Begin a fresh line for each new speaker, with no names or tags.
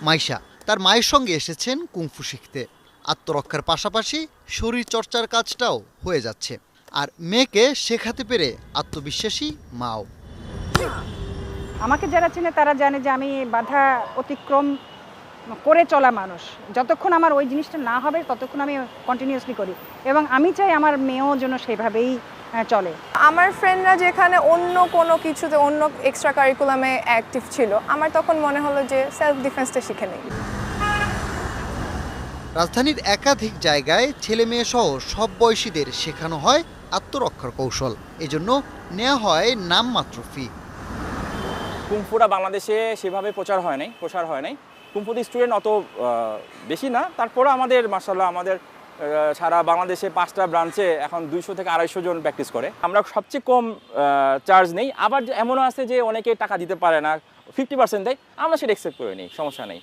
মাইশা তার মায়ের সঙ্গে এসেছেন কুংফু শিখতে। আত্মরক্ষার পাশাপাশি শরীর চর্চার কাজটাও হয়ে যাচ্ছে। আর মেয়েকে শেখাতে পেরে আত্মবিশ্বাসী মাও।
আমাকে যারা চেনে তারা জানে যে আমি বাধা অতিক্রম করে চলা মানুষ। যতক্ষণ আমার ওই জিনিসটা না হবে ততক্ষণ আমি কন্টিনিউয়াসলি করি, এবং আমি চাই আমার মেয়েও যেন সেভাবেই চলে।
আমার ফ্রেন্ডরা যেখানে অন্য কোনো কিছুতে অন্য এক্সট্রা কারিকুলামে অ্যাক্টিভ ছিল, আমার তখন মনে হলো যে সেলফ ডিফেন্সটা শিখে নেই।
রাজধানীর একাধিক জায়গায় ছেলে মেয়ে সহ সব বয়সীদের শেখানো হয় আত্মরক্ষার কৌশল। এজন্য নেওয়া হয় নামমাত্র ফি।
কুংফুটা বাংলাদেশে সেভাবে প্রচার হয় নাই। কুংফুতে স্টুডেন্ট অত বেশি না, তারপরে আমাদের মাশাআল্লাহ আমাদের সারা বাংলাদেশে 5টা ব্রাঞ্চে এখন 200 থেকে 250 জন প্র্যাকটিস করে। আমরা সবচেয়ে কম চার্জ নেই, আবার এমনও আছে যে অনেকে টাকা দিতে পারে না, 50% দেয়, আমরা সেটা অ্যাকসেপ্ট করে নিই, সমস্যা নেই।